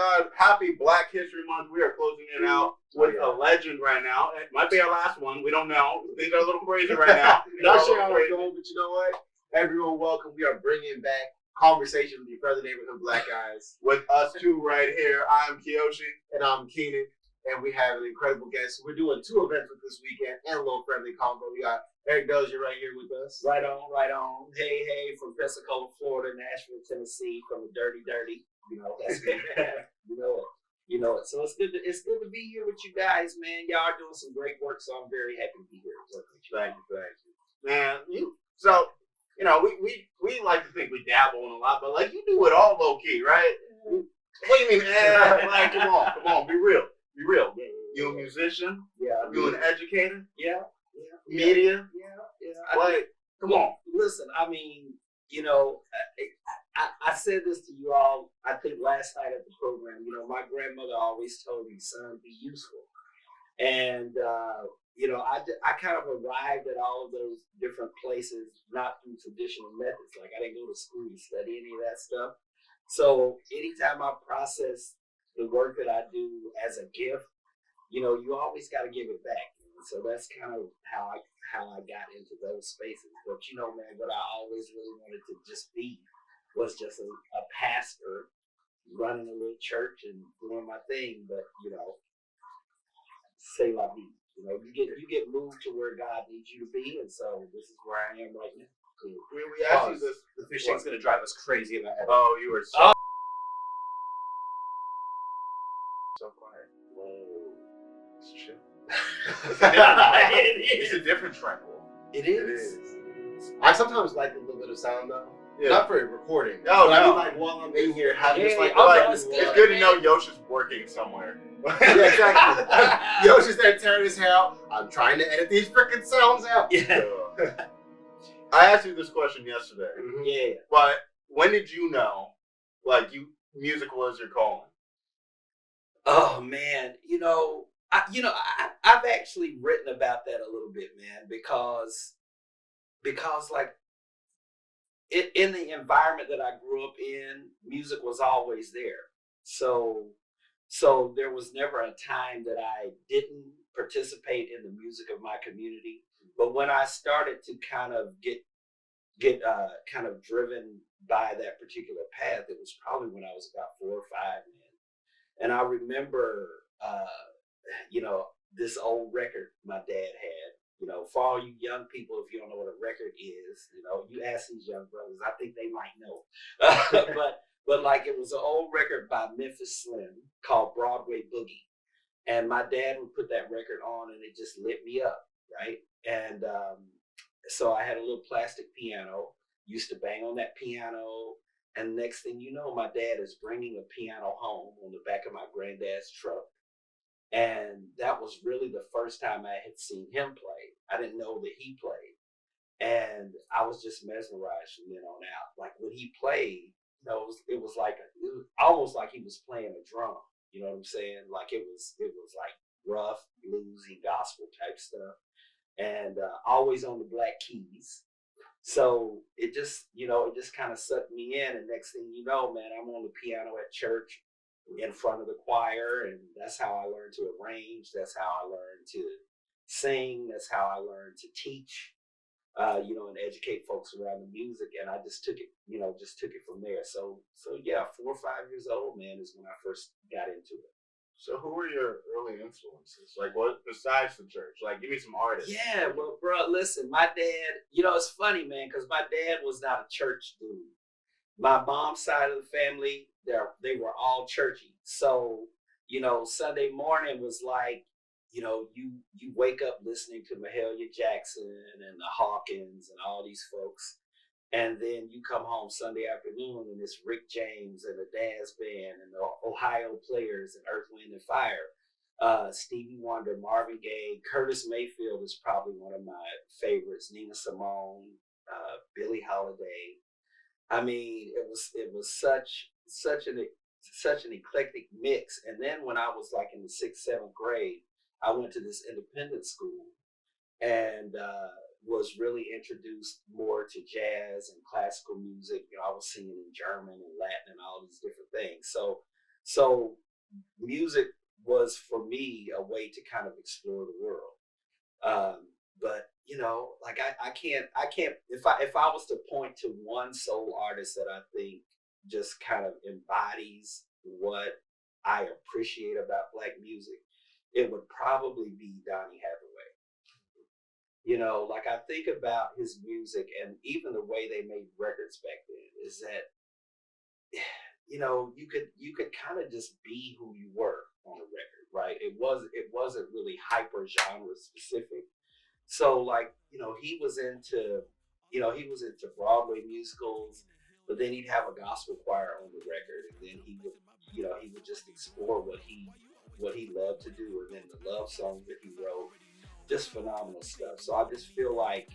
God, happy Black History Month. We are closing it out with a legend right now. It might be our last one. We don't know. Things are a little crazy right now. Not sure how we're going, but you know what? Everyone welcome. We are bringing back Conversation with Your Brother Neighborhood Black Guys. With us two right here. I'm Kiyoshi. And I'm Keenan. And we have an incredible guest. We're doing 2 events with this weekend and a little friendly combo. We got Eric Dozier right here with us. Right on, right on. Hey, hey, from Pensacola, Florida, Nashville, Tennessee, from the dirty. You know, that's me. You know it. So it's good to be here with you guys, man. Y'all are doing some great work, so I'm very happy to be here. Thank you. Man, so you know, we like to think we dabble in a lot, but like you do it all low key, right? What do you mean? Like, come on, be real. You a musician? Yeah. You an educator? Yeah. Media? Yeah. Like, come on. Listen, I mean, you know, I said this to you all, I think last night at the program. You know, my grandmother always told me, son, be useful. And, you know, I kind of arrived at all of those different places, not through traditional methods. Like, I didn't go to school to study any of that stuff. So anytime I process the work that I do as a gift, you know, you always got to give it back. So that's kind of how I got into those spaces. But, you know, man, what I always really wanted to just be was just a pastor running a little church and doing my thing. But, you know, say la vie. You know, you get moved to where God needs you to be, and so this is where I am right now. Cool. We asked you this. The fish tank's gonna drive us crazy in that edit. Oh, you were so quiet. Whoa. It's chill. It's a different track. It is. I sometimes like a little bit of sound though. Yeah. Not for recording. No. I mean, like while I'm in here, having just like, it's good to know Yoshi's working somewhere. Yeah, exactly. Yoshi's there tearing his hair out. I'm trying to edit these freaking sounds out. Yeah. I asked you this question yesterday. Mm-hmm. Yeah. But when did you know, like, music was your calling? Oh man, I've actually written about that a little bit, man, because like in the environment that I grew up in, music was always there. So there was never a time that I didn't participate in the music of my community. But when I started to kind of get kind of driven by that particular path, it was probably when I was about 4 or 5, man. And I remember, this old record my dad had. You know, for all you young people, if you don't know what a record is, you know, you ask these young brothers, I think they might know. But like it was an old record by Memphis Slim called Broadway Boogie. And my dad would put that record on and it just lit me up, right? And so I had a little plastic piano, used to bang on that piano. And next thing you know, my dad is bringing a piano home on the back of my granddad's truck. And that was really the first time I had seen him play. I didn't know that he played. And I was just mesmerized from then on out. Like when he played, you know, it was almost like he was playing a drum. You know what I'm saying? Like it was like rough, bluesy, gospel type stuff. And always on the black keys. So it just kind of sucked me in. And next thing you know, man, I'm on the piano at church in front of the choir. And that's how I learned to arrange. That's how I learned to sing. That's how I learned to teach, and educate folks around the music. And I just took it from there. So yeah, 4 or 5 years old, man, is when I first got into it. So who were your early influences? Like what besides the church? Like give me some artists. Yeah, well, bro, listen, my dad, it's funny, man, because my dad was not a church dude. My mom's side of the family, they were all churchy. So, Sunday morning was like, you wake up listening to Mahalia Jackson and the Hawkins and all these folks. And then you come home Sunday afternoon and it's Rick James and the Daz Band and the Ohio Players and Earth, Wind and Fire. Stevie Wonder, Marvin Gaye, Curtis Mayfield is probably one of my favorites. Nina Simone, Billie Holiday. I mean, it was such an eclectic mix. And then when I was like in the 6th, 7th grade, I went to this independent school and was really introduced more to jazz and classical music. I was singing in German and Latin and all these different things. So So music was for me a way to kind of explore the world. But you know, like I can't if I was to point to one soul artist that I think just kind of embodies what I appreciate about black music, it would probably be Donny Hathaway. You know, like I think about his music and even the way they made records back then is that you know you could kind of just be who you were on a record, right? It wasn't really hyper genre specific. So like, you know, he was into Broadway musicals, but then he'd have a gospel choir on the record, and then he would just explore what he loved to do, and then the love songs that he wrote, just phenomenal stuff. So I just feel like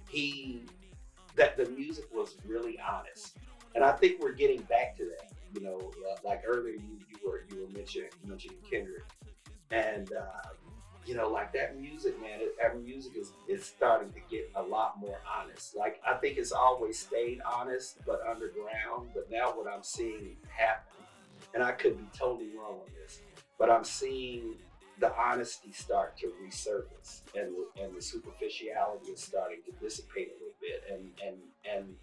he that the music was really honest, and I think we're getting back to that. You know, like earlier you were mentioning Kendrick, and you know, like that music, man, that music is starting to get a lot more honest. Like I think it's always stayed honest, but underground. But now what I'm seeing happen, and I could be totally wrong on this, but I'm seeing the honesty start to resurface, and the superficiality is starting to dissipate a little bit. And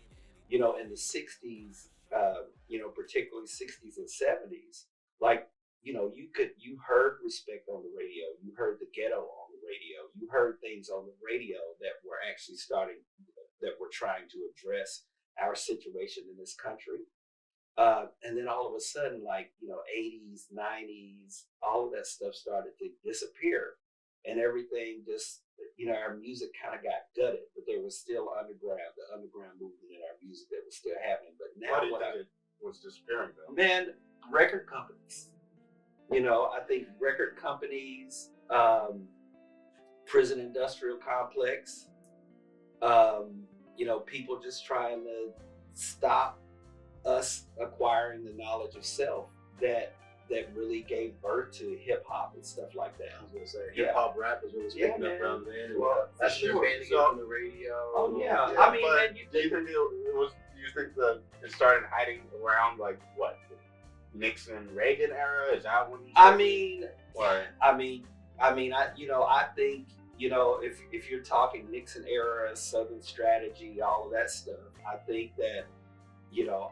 you know, in the '60s, you know, particularly '60s and '70s, like you heard respect on the radio, you heard the ghetto on the radio, you heard things on the radio that were actually that were trying to address our situation in this country. And then all of a sudden, like, you know, '80s, '90s, all of that stuff started to disappear, and everything just, you know, our music kind of got gutted, but there was still the underground movement in our music that was still happening. But Why now do you think it was disappearing though? man, record companies. You know, I think record companies, prison industrial complex, you know, people just trying to stop us acquiring the knowledge of self that really gave birth to hip hop and stuff like that. I was gonna say Yeah. hip hop rap is what was picking up man. around then. Well, That's sure. your banning it So- on the radio. Oh yeah, Yeah, I mean, but man, you do you think think it was? Do you think it started hiding around like what, the Nixon Reagan era? Is that when? I mean, Or- I think, you know, if you're talking Nixon era, Southern strategy, all of that stuff, I think that, you know,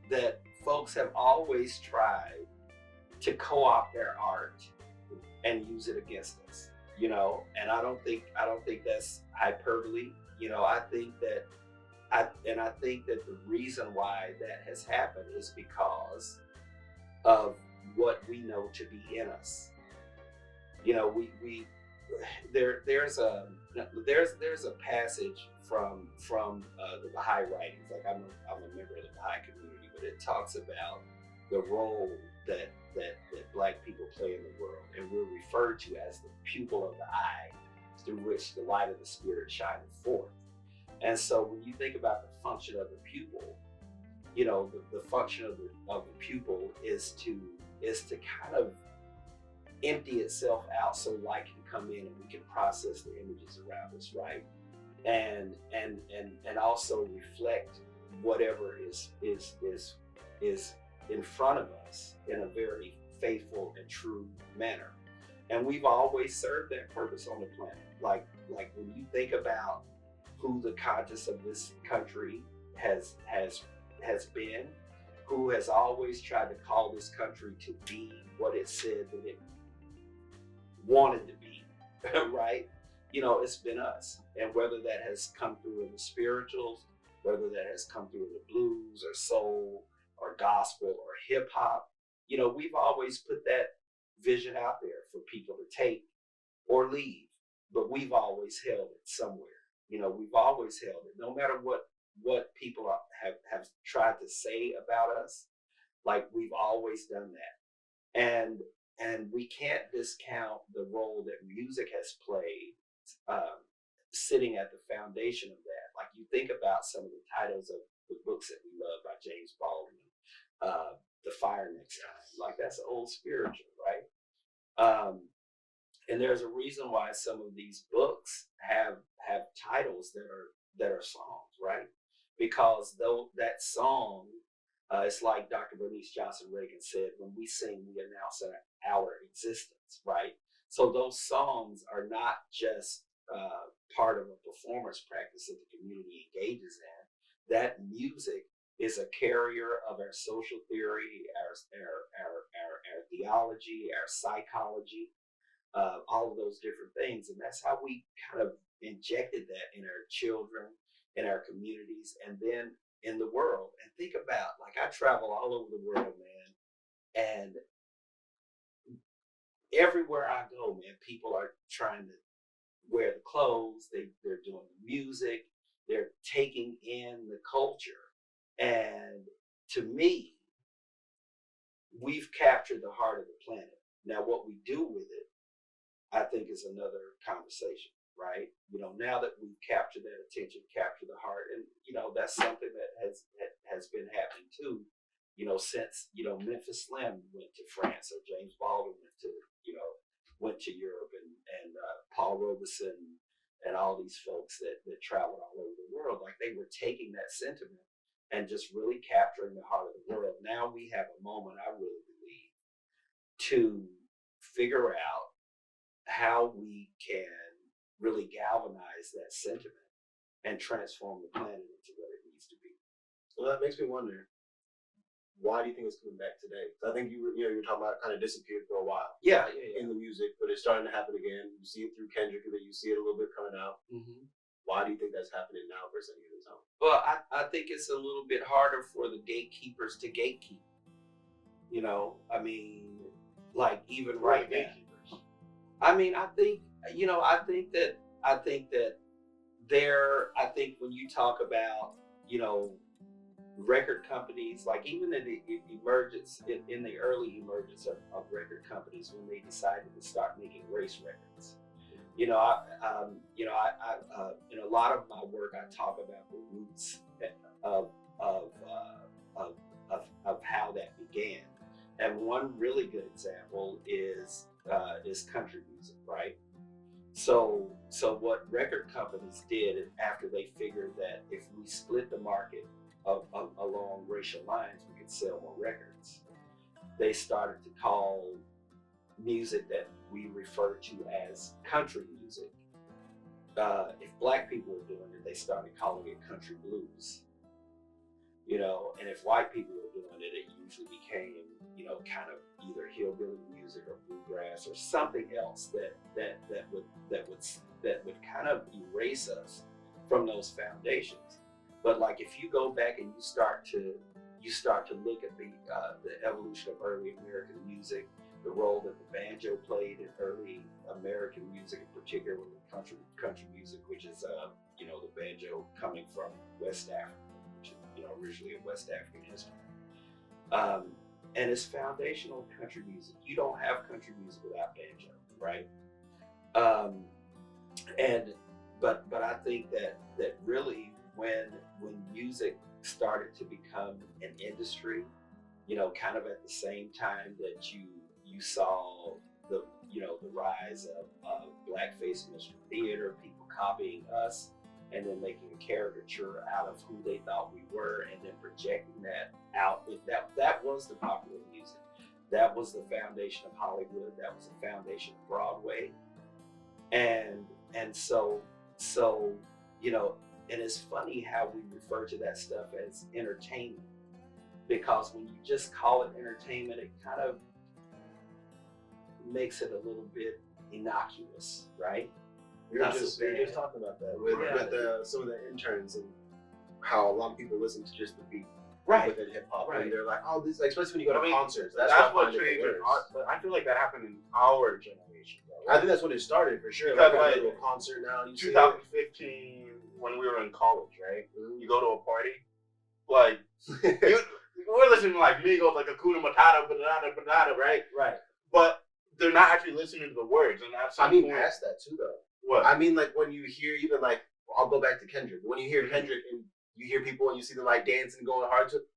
that folks have always tried to co-opt their art and use it against us, you know, and I don't think that's hyperbole. You know, I think that the reason why that has happened is because of what we know to be in us. You know, there's a passage from the Baha'i writings. Like I'm a member of the Baha'i community, but it talks about the role that Black people play in the world, and we're referred to as the pupil of the eye, through which the light of the spirit shineth forth. And so when you think about the function of the pupil, you know, the function of the pupil is to kind of empty itself out so light can come in and we can process the images around us, right? And also reflect whatever is in front of us in a very faithful and true manner. And we've always served that purpose on the planet. Like when you think about who the conscience of this country has been, who has always tried to call this country to be what it said that it wanted to be, right? You know, it's been us. And whether that has come through in the spirituals, whether that has come through in the blues or soul or gospel or hip hop, you know, we've always put that vision out there for people to take or leave, but we've always held it somewhere. You know, we've always held it, no matter what people have tried to say about us. Like, we've always done that, and we can't discount the role that music has played, sitting at the foundation of that. Like, you think about some of the titles of the books that we love by James Baldwin, The Fire Next Time, like that's old spiritual, right? And there's a reason why some of these books have titles that are songs, right? Because though that song It's like Dr. Bernice Johnson Reagan said, when we sing, we announce our existence, right? So those songs are not just part of a performance practice that the community engages in. That music is a carrier of our social theory, our theology, our psychology, all of those different things. And that's how we kind of injected that in our children, in our communities, and then in the world. And think about, like, I travel all over the world, man, and everywhere I go, man, people are trying to wear the clothes, they're doing the music, they're taking in the culture. And to me, we've captured the heart of the planet. Now, what we do with it, I think, is another conversation, right? Now that we've captured that attention, captured the heart, and that's something that has been happening too. Since Memphis Slim went to France, or James Baldwin went to Europe, and Paul Robeson and all these folks that traveled all over the world, like, they were taking that sentiment and just really capturing the heart of the world. Now we have a moment, I really believe, to figure out how we can really galvanize that sentiment and transform the planet into what it needs to be. Well, that makes me wonder, why do you think it's coming back today? I think you were talking about it kind of disappeared for a while. Yeah. In the music, but it's starting to happen again. You see it through Kendrick, and then you see it a little bit coming out. Mm-hmm. Why do you think that's happening now versus any other time? Well, I think it's a little bit harder for the gatekeepers to gatekeep. I mean, like, even right now. I mean, I think when you talk about, record companies, like, even in the emergence, in the early emergence of record companies, when they decided to start making race records, in a lot of my work, I talk about the roots of how that began. And one really good example is country music, right? So what record companies did after they figured that if we split the market along racial lines, we could sell more records, they started to call music that we refer to as country music. If black people were doing it, they started calling it country blues. And if white people were doing it, it usually became, kind of either hillbilly music or bluegrass or something else that would kind of erase us from those foundations. But, like, if you go back and you start to look at the evolution of early American music, the role that the banjo played in early American music, in particular country music, which is the banjo coming from West Africa, which is originally a West African instrument. And it's foundational country music. You don't have country music without banjo, right? But I think that really when music started to become an industry, kind of at the same time that you saw the rise of blackface minstrel theater, people copying us and then making a caricature out of who they thought we were, and then projecting that out. That was the popular music. That was the foundation of Hollywood. That was the foundation of Broadway. And so and it's funny how we refer to that stuff as entertainment, because when you just call it entertainment, it kind of makes it a little bit innocuous, right? We were just talking about that with some of the interns, and how a lot of people listen to just the beat within hip hop, and they're like, "Oh, this," especially when you go to concerts. That's what changed. But I feel like that happened in our generation, though. I think that's when it started for sure. Because, like, a concert now. 2015, when we were in college, right? Mm-hmm. You go to a party, like we're listening to like Migos, like Hakuna Matata, banana, right? Right. But they're not actually listening to the words, and at some point, past that too, though. What? I mean, like, when you hear, even like, I'll go back to Kendrick. When you hear Kendrick and you hear people and you see them like dancing and going hard to it,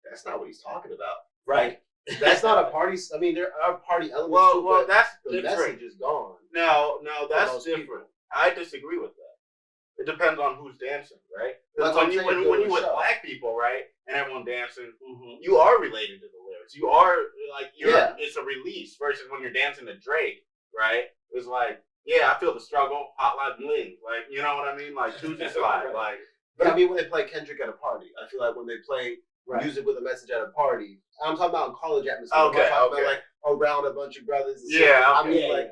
that's not what he's talking about. Right. Like, that's not a party. I mean, there are party elements. Well, too, that's the different. message is gone. No, that's different. People. I disagree with that. It depends on who's dancing, right? That's Because what I'm saying, when doing you the with show. black people, right, and everyone dancing, you are related to the lyrics. You are like it's a release versus when you're dancing to Drake, right? It's like, yeah, I feel the struggle, hotline bling, like you know what I mean, like Tuesday slide, like. But I mean, when they play Kendrick at a party, I feel like when they play music with a message at a party, I'm talking about in college atmosphere. Okay, I'm talking about like around a bunch of brothers. And yeah, I mean, like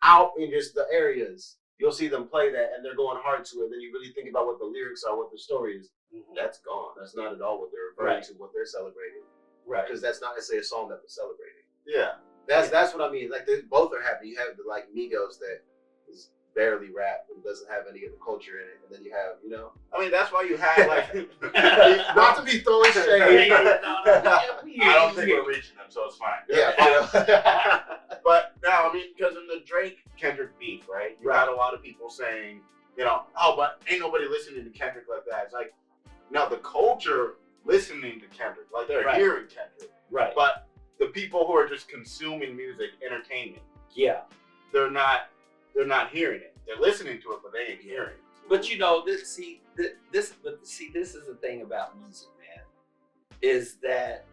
out in just the areas, you'll see them play that, and they're going hard to it. And then you really think about what the lyrics are, what the story is. That's gone. That's not at all what they're referring to, what they're celebrating. Right. Because that's not necessarily a song that we're celebrating. Yeah. That's what I mean. Like both are happening. You have the like Migos that is barely rap and doesn't have any of the culture in it, and then you have, you know. I mean, that's why you have like not to be throwing shade. I don't think we're reaching them, so it's fine. Yeah. But no, I mean, because in the Drake Kendrick beef, right? You had a lot of people saying, you know, oh, but ain't nobody listening to Kendrick like that. It's like, no, the culture listening to Kendrick, like they're hearing Kendrick, right? But the people who are just consuming music, entertainment, they're not hearing it. They're listening to it, but they ain't hearing it. But you know, this is the thing about music, man, is that,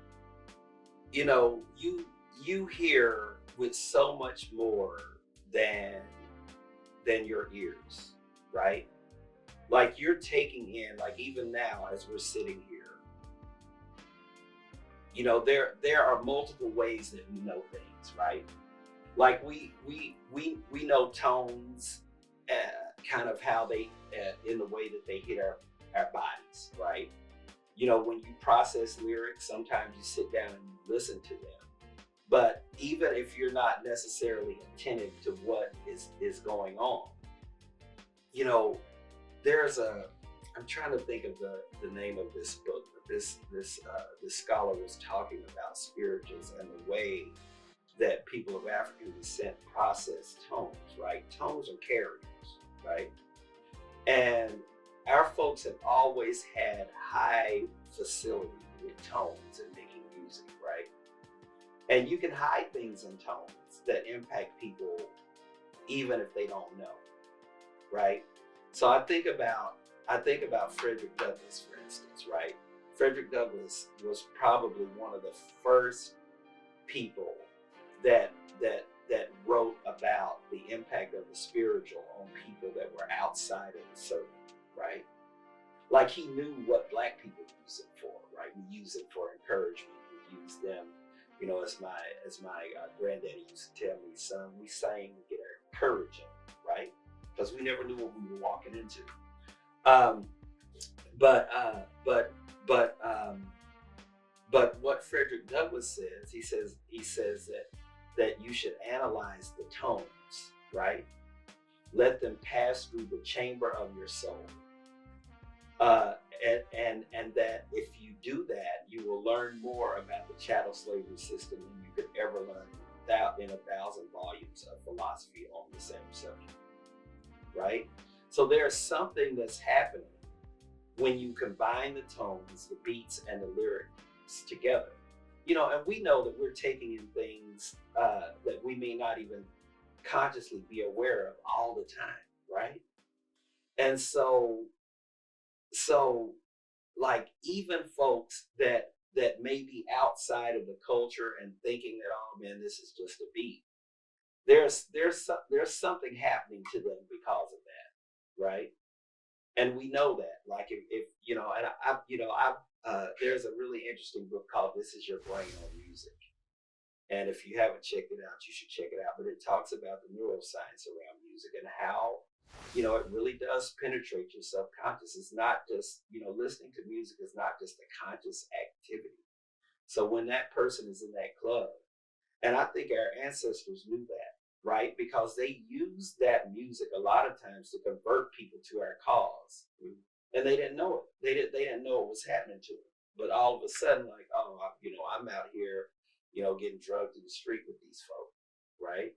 you know, you hear with so much more than your ears, right? Like you're taking in, like even now as we're sitting here, you know, there are multiple ways that we know things, right? Like we know tones, kind of how they, in the way that they hit our bodies, right? You know, when you process lyrics, sometimes you sit down and you listen to them. But even if you're not necessarily attentive to what is going on, you know, I'm trying to think of the name of this book, but this scholar was talking about spirituals and the way that people of African descent process tones, right? Tones are carriers, right? And our folks have always had high facility with tones and making music, right? And you can hide things in tones that impact people even if they don't know, right? So I think about Frederick Douglass, for instance, right? Frederick Douglass was probably one of the first people that wrote about the impact of the spiritual on people that were outside of the circle, right? Like he knew what black people use it for, right? We use it for encouragement. We use them, you know, as my granddaddy used to tell me, son, we sang to get our courage up, right? Because we never knew what we were walking into. But what Frederick Douglass says, he says that you should analyze the tones, right? Let them pass through the chamber of your soul. And that if you do that, you will learn more about the chattel slavery system than you could ever learn in 1,000 volumes of philosophy on the same subject, right? So there's something that's happening when you combine the tones, the beats, and the lyrics together. You know, and we know that we're taking in things that we may not even consciously be aware of all the time, right? And so like even folks that may be outside of the culture and thinking that, oh man, this is just a beat, there's something happening to them because of that, right? And we know that, like if you know, and there's a really interesting book called This Is Your Brain on Music. And if you haven't checked it out, you should check it out. But it talks about the neuroscience around music and how, you know, it really does penetrate your subconscious. It's not just, you know, listening to music is not just a conscious activity. So when that person is in that club, and I think our ancestors knew that, right? Because they used that music a lot of times to convert people to our cause. And they didn't know it. They didn't know what was happening to them. But all of a sudden, like, oh, you know, I'm out here, you know, getting drugged in the street with these folks, right?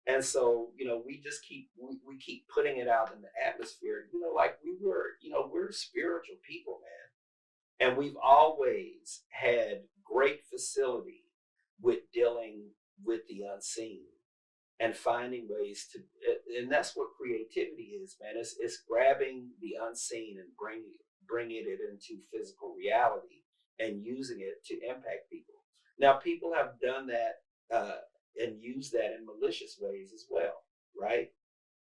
And so, you know, we just keep putting it out in the atmosphere. You know, like we're spiritual people, man, and we've always had great facility with dealing with the unseen and finding ways and that's what creativity is, man. It's grabbing the unseen and bringing it into physical reality and using it to impact people. Now, people have done that and used that in malicious ways as well, right?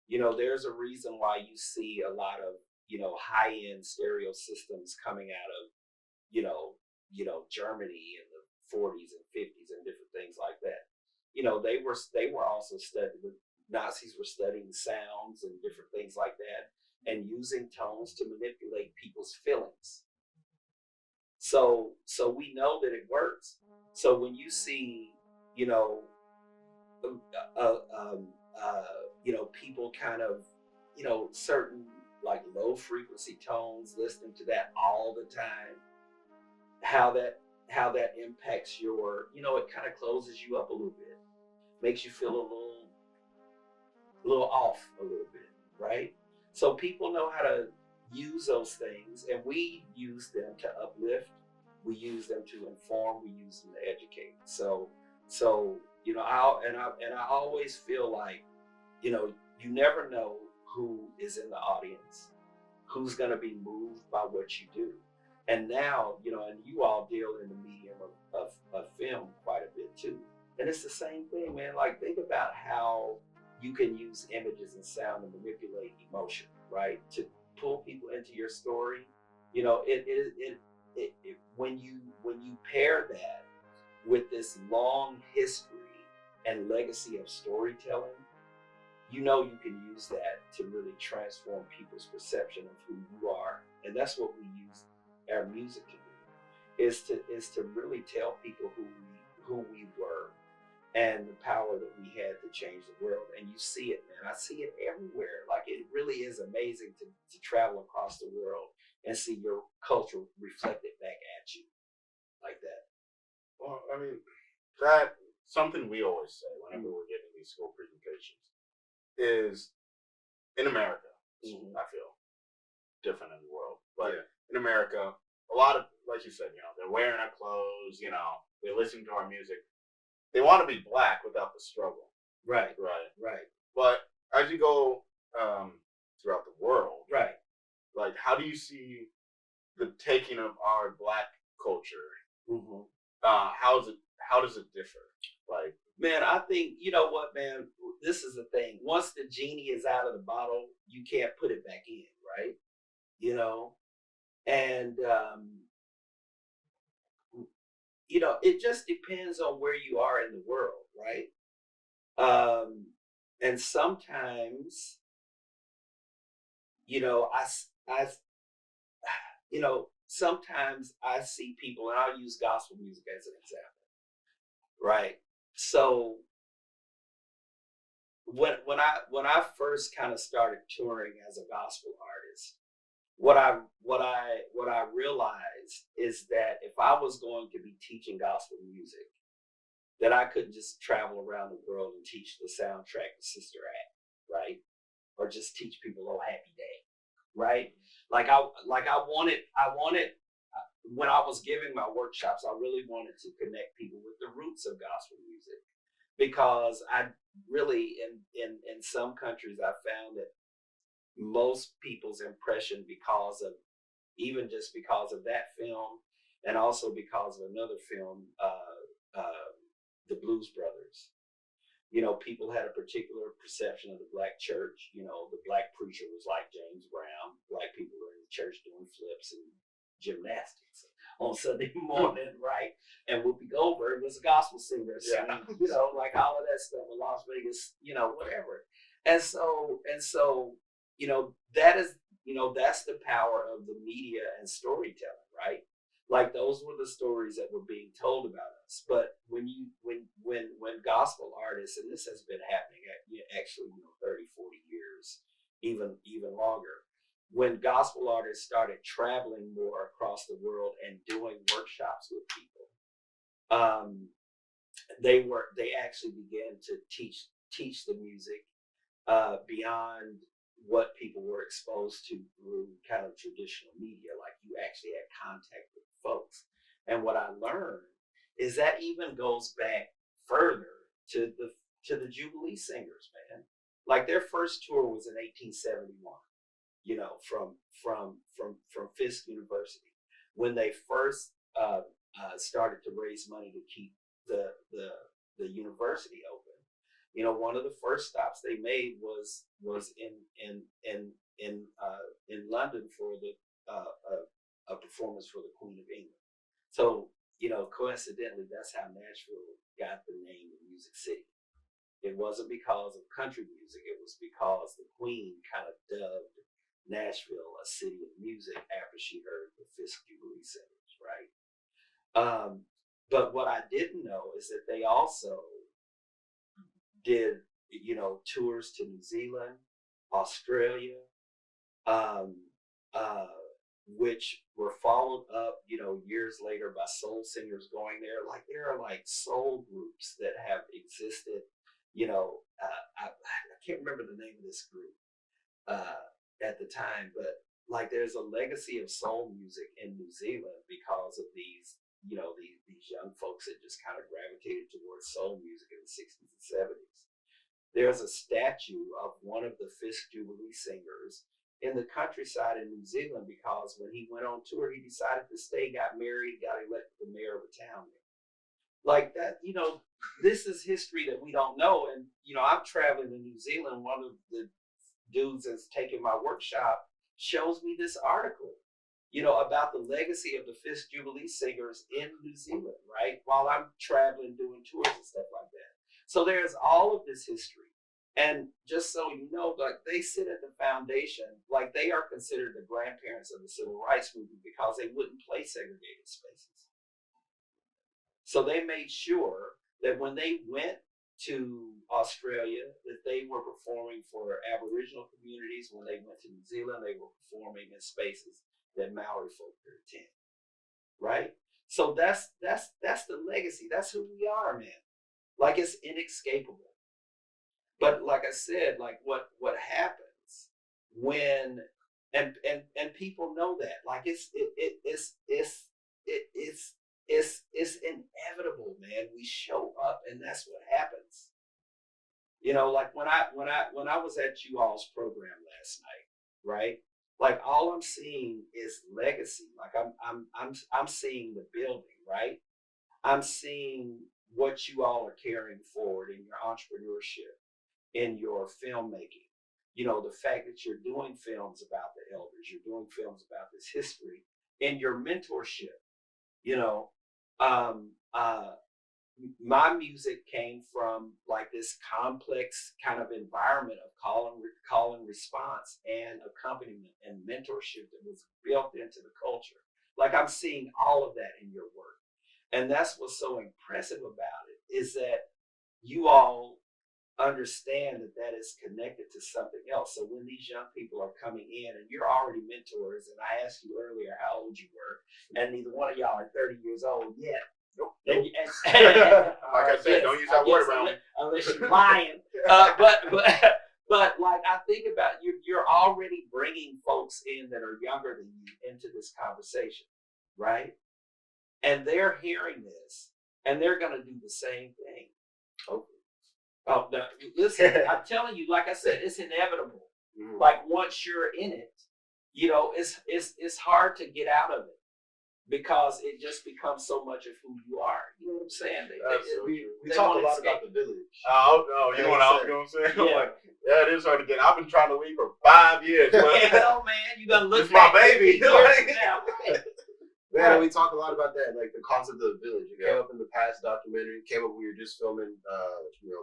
There's a reason why you see a lot of high-end stereo systems coming out of Germany in the 40s and 50s and different things like that. They were also studying, the Nazis were studying sounds and different things like that and using tones to manipulate people's feelings. So we know that it works. So when you see, people kind of, certain like low frequency tones, listening to that all the time, how that impacts your, it kind of closes you up a little bit, makes you feel a little off a little bit, right? So people know how to use those things, and we use them to uplift, we use them to inform, we use them to educate. So I always feel like, you never know who is in the audience, who's going to be moved by what you do. And now, and you all deal in the medium of film quite a bit too. And it's the same thing, man. Like, think about how you can use images and sound to manipulate emotion, right? To pull people into your story. When you pair that with this long history and legacy of storytelling, you can use that to really transform people's perception of who you are. And that's what we use our music to do, is to really tell people who we were and the power that we had to change the world. And you see it, man. I see it everywhere. Like, it really is amazing to travel across the world and see your culture reflected back at you like that. Well, I mean, that something we always say whenever we're giving these school presentations is, in America, I feel different in the world, but in America, a lot of, like you said, they're wearing our clothes, they listen to our music. They want to be black without the struggle. Right. But as you go throughout the world, right, like, how do you see the taking of our black culture? Mm-hmm. How does it differ? Like, man, I think, you know what, man, this is the thing. Once the genie is out of the bottle, you can't put it back in, right? And it just depends on where you are in the world, right? And sometimes, sometimes I see people, and I'll use gospel music as an example, right? So when I first kind of started touring as a gospel artist, what I realized is that if I was going to be teaching gospel music, that I couldn't just travel around the world and teach the soundtrack to Sister Act, right? Or just teach people "Oh Happy Day," right? Like I wanted when I was giving my workshops, I really wanted to connect people with the roots of gospel music, because I really in some countries I found that most people's impression, because of that film, and also because of another film, the Blues Brothers. People had a particular perception of the black church. The black preacher was like James Brown. Black people were in the church doing flips and gymnastics on Sunday morning, right? And Whoopi Goldberg was a gospel singer, singing, like all of that stuff in Las Vegas, whatever. And so, that is, that's the power of the media and storytelling, right? Like, those were the stories that were being told about us. But when gospel artists, and this has been happening actually 30, 40 years, even longer, when gospel artists started traveling more across the world and doing workshops with people, they actually began to teach the music beyond what people were exposed to through kind of traditional media. Like, you actually had contact with folks. And what I learned is that even goes back further to the Jubilee singers, man. Like their first tour was in 1871. You know, from Fisk University, when they first started to raise money to keep the university open. You know, one of the first stops they made was in London for a performance for the Queen of England. So, you know, coincidentally, that's how Nashville got the name of Music City. It wasn't because of country music. It was because the Queen kind of dubbed Nashville a city of music after she heard the Fisk Jubilee Singers, right? But what I didn't know is that they also did, you know, tours to New Zealand, Australia, which were followed up, you know, years later by soul singers going there. Like there are like soul groups that have existed, you know, I can't remember the name of this group at the time, but like there's a legacy of soul music in New Zealand because of these, you know, these young folks that just kind of gravitated towards soul music in the 60s and 70s. There's a statue of one of the Fisk Jubilee singers in the countryside in New Zealand because when he went on tour, he decided to stay, got married, got elected the mayor of a town there. Like that, you know, this is history that we don't know. And, you know, I'm traveling to New Zealand. One of the dudes that's taking my workshop shows me this article, you know, about the legacy of the Fisk Jubilee singers in New Zealand, right? While I'm traveling, doing tours and stuff like that. So there's all of this history. And just so you know, like they sit at the foundation, like they are considered the grandparents of the civil rights movement because they wouldn't play segregated spaces. So they made sure that when they went to Australia, that they were performing for Aboriginal communities. When they went to New Zealand, they were performing in spaces that Maori folk could attend, right? So that's the legacy. That's who we are, man. Like it's inescapable. But like I said, like what happens when and people know that, like it's inevitable, man. We show up, and that's what happens. You know, like when I was at you all's program last night, right? Like all I'm seeing is legacy. Like I'm seeing the building, right? I'm seeing what you all are carrying forward in your entrepreneurship, in your filmmaking. You know, the fact that you're doing films about the elders, you're doing films about this history, in your mentorship. You know, my music came from like this complex kind of environment of call and response and accompaniment and mentorship that was built into the culture. Like I'm seeing all of that in your work. And that's what's so impressive about it, is that you all understand that that is connected to something else. So when these young people are coming in and you're already mentors, and I asked you earlier how old you were, and neither one of y'all are 30 years old yet. Nope. Like I said, don't use that word around me. Unless you're lying. But like I think about you're already bringing folks in that are younger than you into this conversation, right? And they're hearing this, and they're going to do the same thing. Hopefully. Oh, no, listen, I'm telling you, like I said, it's inevitable. Mm-hmm. Like once you're in it, you know, it's hard to get out of it because it just becomes so much of who you are. You know what I'm saying? We talk a lot about the village. Oh, you know what I was going to say? Yeah. Like, yeah, it is hard to get. I've been trying to leave for 5 years. But hell, man, you gotta look. It's my baby. Man, we talk a lot about that, like the concept of the village. It came up in the past documentary. It came up when we were just filming,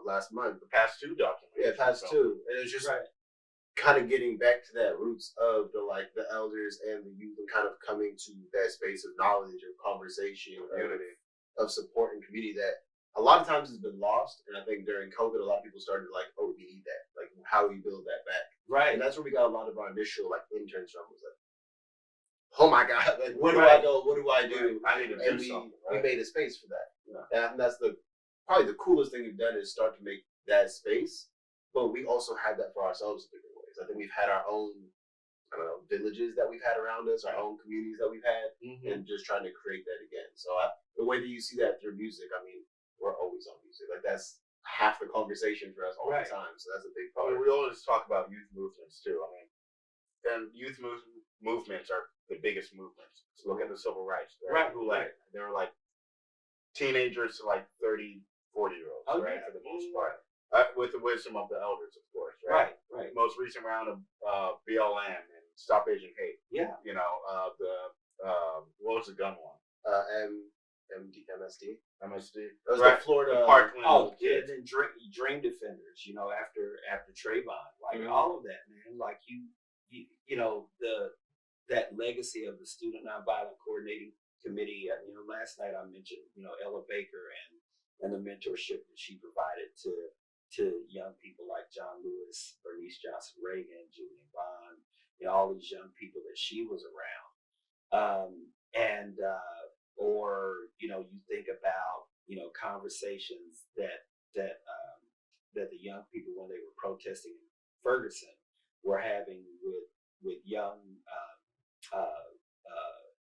last month. The past two documentaries. Yeah, past two, and it's just kind of getting back to that roots of the elders and the youth, and kind of coming to that space of knowledge, of conversation, of support and community that a lot of times has been lost. And I think during COVID, a lot of people started like, oh, we need that. Like, how do we build that back? Right. And that's where we got a lot of our initial interns from. Was like, oh my God, like where do I go? What do I do? I need to do something. We made a space for that. Yeah. And that's probably the coolest thing we've done is start to make that space. But we also have that for ourselves in different ways. I think we've had our own, villages that we've had around us, our own communities that we've had, and just trying to create that again. So the way that you see that through music, I mean, we're always on music. Like that's half the conversation for us all Right. the time. So that's a big part. We always talk about youth movements too. I mean, and youth movements are the biggest movements. So look at the civil rights, right? Who like they were like teenagers to like 30, 40-year-olds, right? For the most part, with the wisdom of the elders, of course, right? Right. Most recent round of BLM and Stop Asian Hate. Yeah. You know, what was the gun one? MSD. That was the Florida. Parkland and then Dream Defenders. You know, after Trayvon, like all of that, man. Like you know that legacy of the Student Nonviolent Coordinating Committee. You know, last night I mentioned Ella Baker and the mentorship that she provided to young people like John Lewis, Bernice Johnson Reagan, Julian Bond. All these young people that she was around, or you think about conversations that the young people when they were protesting in Ferguson were having with young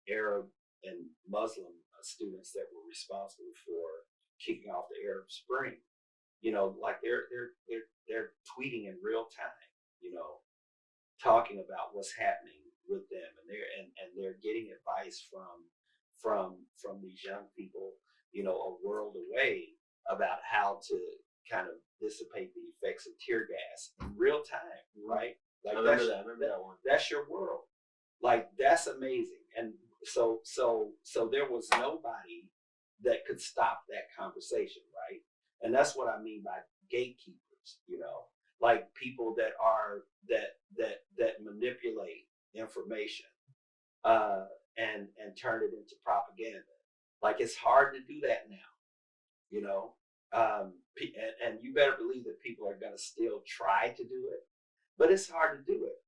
Arab and Muslim students that were responsible for kicking off the Arab Spring. Like they're tweeting in real time, talking about what's happening with them, and they're getting advice from these young people, a world away about how to kind of dissipate the effects of tear gas in real time, right? Like I remember that one. That's your world. Like that's amazing. And so there was nobody that could stop that conversation, right? And that's what I mean by gatekeepers, like people that manipulate information and turn it into propaganda. Like it's hard to do that now, and you better believe that people are going to still try to do it, but it's hard to do it.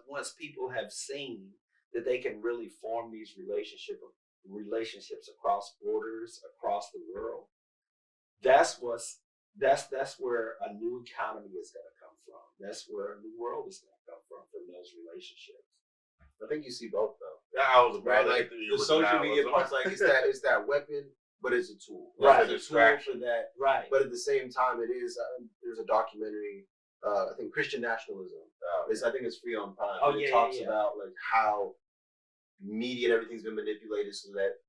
Once people have seen that they can really form these relationships across borders, across the world, that's where a new economy is going to come from. That's where a new world is going to come from those relationships. I think you see both though. Yeah, I was right. Like the social media part's like it's that weapon, but it's a tool. Right. It's a tool for that. Right. But at the same time, it is. There's a documentary. I think Christian nationalism. I think it's free on Prime. It talks about like how media and everything's been manipulated so that it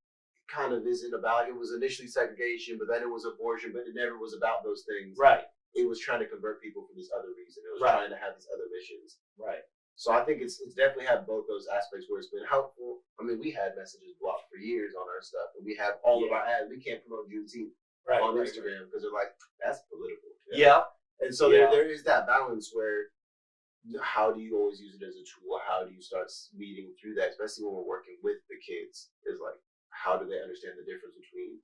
kind of isn't about. It was initially segregation, but then it was abortion, but it never was about those things. Right. It was trying to convert people for this other reason. It was trying to have these other missions. Right. So I think it's definitely had both those aspects where it's been helpful. I mean, we had messages blocked for years on our stuff, and we have all of our ads. We can't promote Juneteenth on Instagram because they're like, that's political. Yeah. And so there is that balance where how do you always use it as a tool? How do you start weeding through that, especially when we're working with the kids? Is like, how do they understand the difference between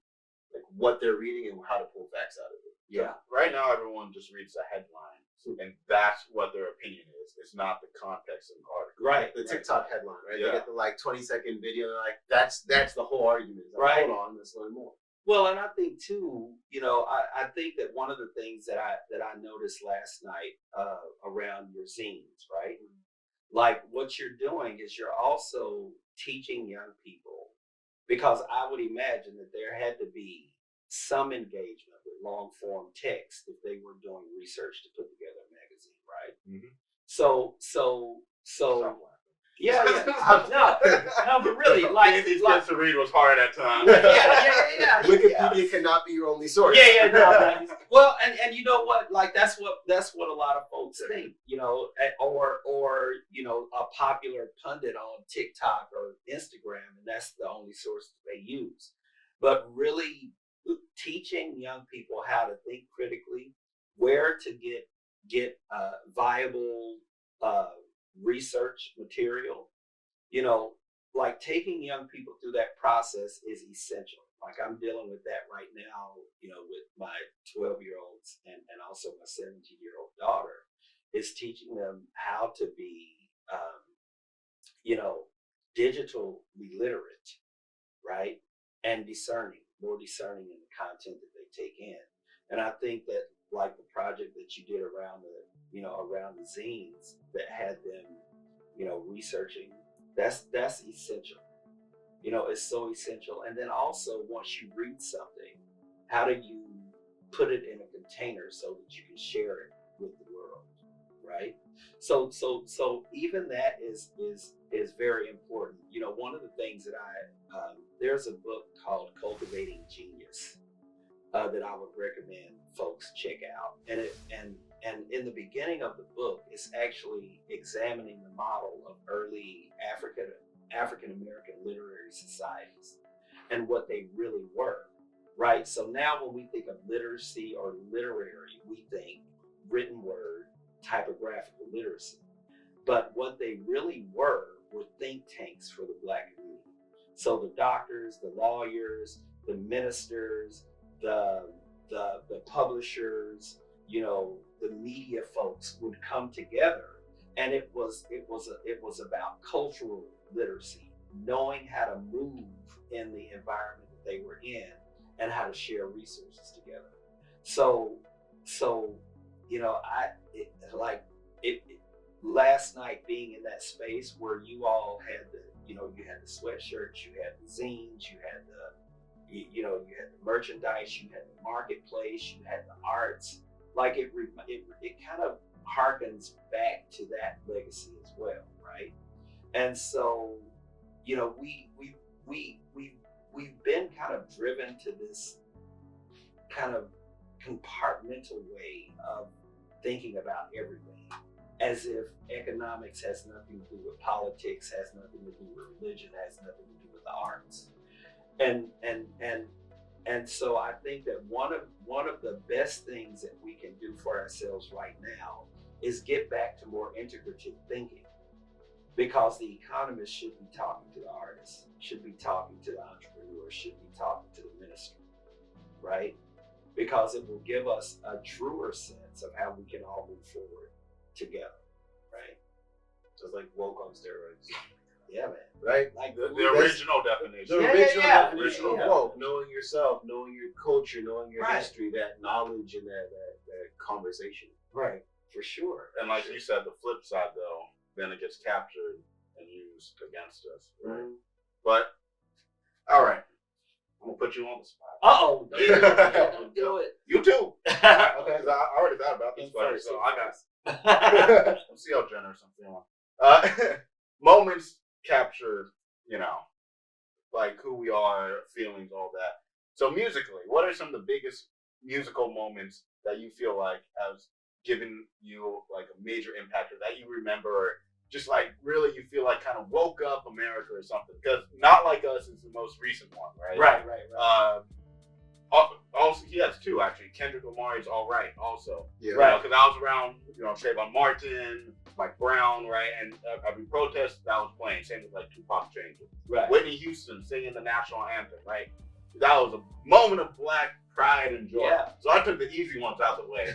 like what they're reading and how to pull facts out of it? Yeah. Right now, everyone just reads the headline, and that's what their opinion is. It's not the context of the article. Right. The TikTok headline, right? Yeah. They get the like 20-second video, and like that's the whole argument. Like, hold on, let's learn more. Well, and I think too, I think that one of the things that I noticed last night around your zines, right? Like what you're doing is you're also teaching young people, because I would imagine that there had to be some engagement with long form text if they were doing research to put together a magazine, right? Mm-hmm. So yeah. No, but really, like these kids to read was hard at times. Yeah. Wikipedia cannot be your only source. No. Well, and you know what? Like that's what a lot of folks think, or a popular pundit on TikTok or Instagram, and that's the only source they use. But really teaching young people how to think critically, where to get viable research material, like taking young people through that process is essential. Like I'm dealing with that right now, with my 12-year-olds and also my 17-year-old daughter, is teaching them how to be, digitally literate, right? And more discerning in the content that they take in. And I think that like the project that you did around the zines that had them, researching, that's essential. It's so essential. And then also once you read something, how do you put it in a container so that you can share it with the world, right? So even that is very important. You know, one of the things that there's a book called Cultivating Genius that I would recommend folks check out, and in the beginning of the book, it's actually examining the model of early African American literary societies and what they really were, right? So now when we think of literacy or literary, we think written word, typographical literacy. But what they really were think tanks for the Black community. So the doctors, the lawyers, the ministers, the publishers, you know, the media folks would come together, and it was about cultural literacy, knowing how to move in the environment that they were in and how to share resources together. So you know, last night being in that space where you all had you had the sweatshirts, you had the zines, you had you had the merchandise, you had the marketplace, you had the arts. Like it kind of harkens back to that legacy as well, right? And so, you know, we've been kind of driven to this kind of compartmental way of thinking about everything, as if economics has nothing to do with politics, has nothing to do with religion, has nothing to do with the arts. And so I think that one of the best things that we can do for ourselves right now is get back to more integrative thinking, because the economists should be talking to the artists, should be talking to the entrepreneurs, should be talking to the minister, right? Because it will give us a truer sense of how we can all move forward together, right? Just like woke on steroids. Yeah, man. Right? Like the original definition. The original Yeah. woke, knowing yourself, knowing your culture, knowing your Right. history, that knowledge and that conversation. Right, for sure. And like you said, the flip side though, then it gets captured and used against us. Right? Mm-hmm. But all right, I'm gonna put you on the spot. Uh-oh. Don't do it. You too. Okay. I already thought about this question, so I got. Let's see how generous I'm feeling. Moments capture, you know, like who we are, feelings, all that. So musically, what are some of the biggest musical moments that you feel like has given you like a major impact, or that you remember, or just like really you feel like kind of woke up America or something? Because Not Like Us is the most recent one, right? Right. Also, he has two actually. Kendrick Lamar's All Right, also. Yeah. Right. Because I was around, Trayvon Martin, Mike Brown, right? And every protest that was playing, same with like Tupac Changes. Right. Whitney Houston singing the national anthem, right? That was a moment of Black pride and joy. Yeah. So I took the easy ones out the way.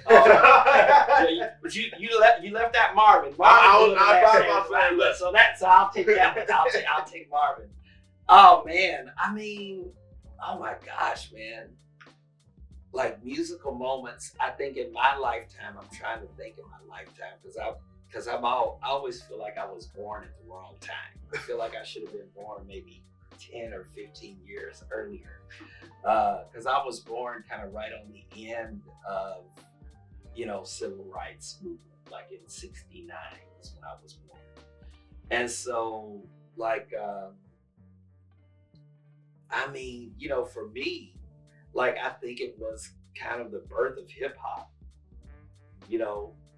But you left that Marvin. I thought about saying that. So I'll take that one. I'll take Marvin. Oh man, I mean, oh my gosh, man. Like musical moments, I think in my lifetime, I'm trying to think in my lifetime because I always feel like I was born at the wrong time. I feel like I should have been born maybe 10 or 15 years earlier, because I was born kind of right on the end of, civil rights movement, like in '69 is when I was born. And so like, I mean, for me, like, I think it was kind of the birth of hip hop,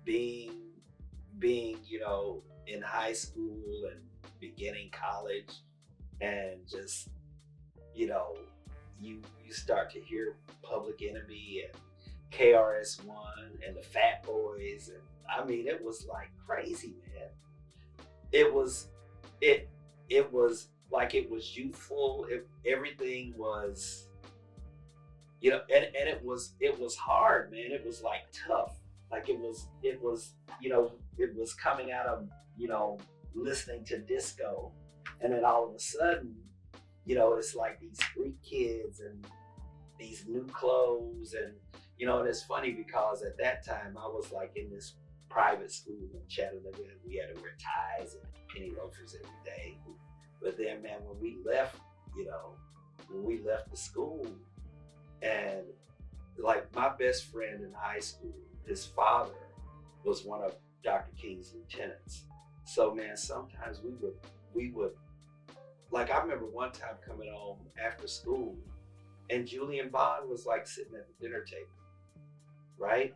being, in high school and beginning college, and just, you start to hear Public Enemy and KRS-One and the Fat Boys. And I mean, it was like crazy, man. It was like, it was youthful. Everything was, and it was hard, man. It was like tough. Like it was coming out of, listening to disco. And then all of a sudden, it's like these street kids and these new clothes. And, and it's funny because at that time I was like in this private school in Chattanooga, and we had to wear ties and penny loafers every day. But then, man, when we left the school, and like my best friend in high school, his father was one of Dr. King's lieutenants. So man, sometimes we would like, I remember one time coming home after school and Julian Bond was like sitting at the dinner table, right?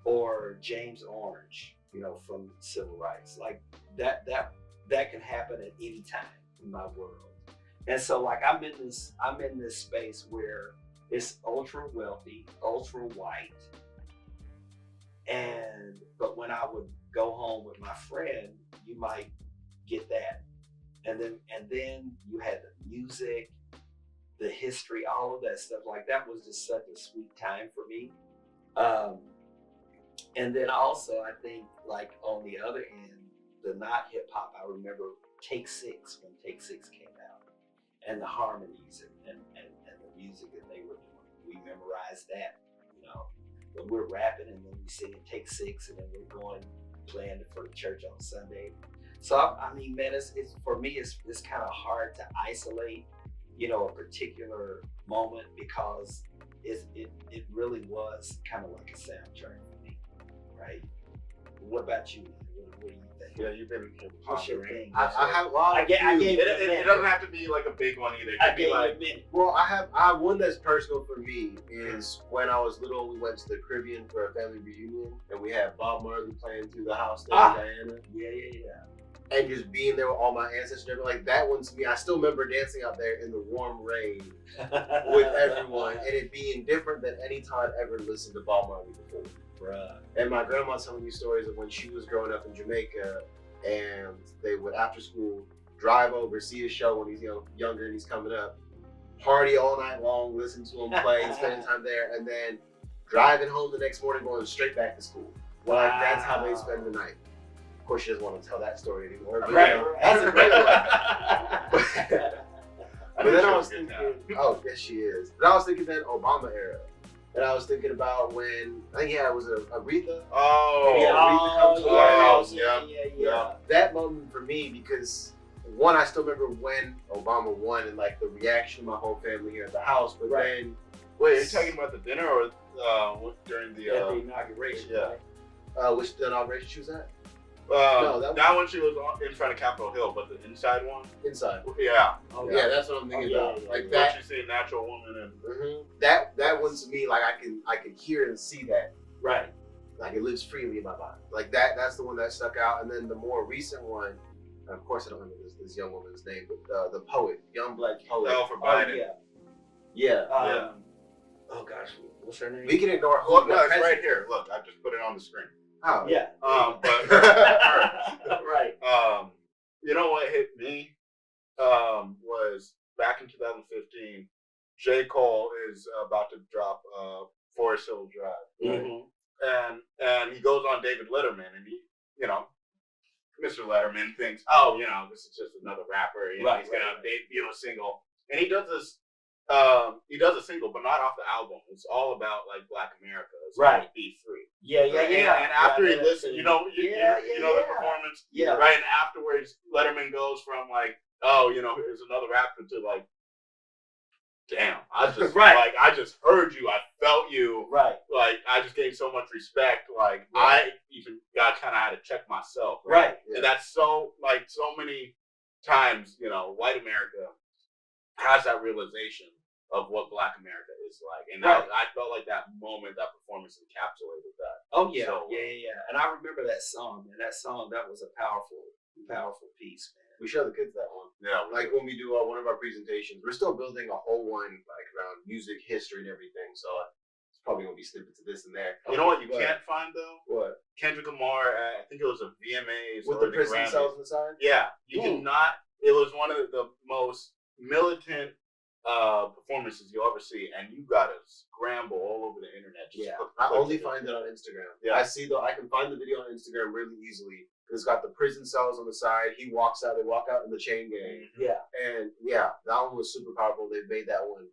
Or James Orange, you know, from Civil Rights. Like that can happen at any time in my world. And so like I'm in this space where it's ultra wealthy, ultra white. But when I would go home with my friend, you might get that. And then you had the music, the history, all of that stuff. Like that was just such a sweet time for me. And then also I think like on the other end, the not hip hop, I remember Take Six, when Take Six came out, and the harmonies and the music that they were doing. We memorized that, you know. When we're rapping and then we sing Take Six and then we're going playing for the church on Sunday. So I mean, man, it's for me it's kind of hard to isolate, you know, a particular moment because it really was kind of like a soundtrack for me, right? What about you? What do you think? Yeah, you've been What's your pondering. thing? I have a lot. I gave It doesn't have to be like a big one either. It I could be gave you like, a minute. Well, I have one that's personal for me. Is when I was little, we went to the Caribbean for a family reunion, and we had Bob Marley playing through the house there in Guyana. Yeah. And just being there with all my ancestors, like that one to me, I still remember dancing out there in the warm rain with everyone, and it being different than any time I ever listened to Bob Marley before. Bruh. And my grandma telling me stories of when she was growing up in Jamaica, and they would after school drive over, see a show when he's younger and he's coming up, party all night long, listen to him play, spending time there, and then driving home the next morning, going straight back to school. Like that's how they spend the night. Of course, she doesn't want to tell that story anymore. But, Right. That's a great one. But then I was thinking, oh, yes, she is. But I was thinking then Obama era. And I was thinking about when, I think, it was Aretha. oh, Yeah, Aretha come to our house. Yeah. That moment for me, because one, I still remember when Obama won and like the reaction of my whole family here at the house. But then, wait, are you talking about the dinner or during the At the inauguration, yeah. right? which the inauguration she was at? No, that one she was in front of Capitol Hill, but the inside one, Inside. yeah, Oh, Yeah, that's what I'm thinking about. yeah, Like what that. you see, a natural woman, and That one to me, like I can hear and see that. Right. Like it lives freely in my body. Like that's the one that stuck out. And then the more recent one, and of course I don't remember this young woman's name, but the poet, young black poet. for Biden. Yeah. Oh gosh, what's her name? We can ignore who. Look, no, it's right here. Look, I just put it on the screen. Oh. Yeah. But Right. you know what hit me was back in 2015. J. Cole is about to drop Forest Hill Drive, right? Mm-hmm. and he goes on David Letterman, and he, you know, Mr. Letterman thinks, oh, you know, this is just another rapper, you know, he's gonna debut a single, and he does this. He does a single, but not off the album. It's all about like Black America. It's Right. Ep5. Yeah. And after he listened, you know the performance. Yeah. Right. And afterwards, Letterman goes from like, oh, you know, here's another rapper to like, damn, I just like I just heard you, I felt you. Right. Like I just gained so much respect. Like I even got kind of had to check myself. Right. And that's so like so many times, you know, white America has that realization of what Black America is like, and I felt like that moment, that performance encapsulated that. Oh yeah, So, yeah. And I remember that song, man. That was a powerful piece, man. We show the kids that one. Yeah, Like when we do one of our presentations, we're still building a whole one like around music, history, and everything. So it's probably gonna be snippets of this and there. You know what you can't find though? What? Kendrick Lamar, I think it was a VMAs With or the prison Grammys. cells on the side? Yeah, you cannot. It was one of the most militant performances you'll ever see, and you gotta scramble all over the internet. Just I only find it on Instagram. Yeah. I can find the video on Instagram really easily. It's got the prison cells on the side. He walks out. They walk out in the chain gang. Yeah. And yeah, that one was super powerful. They made that one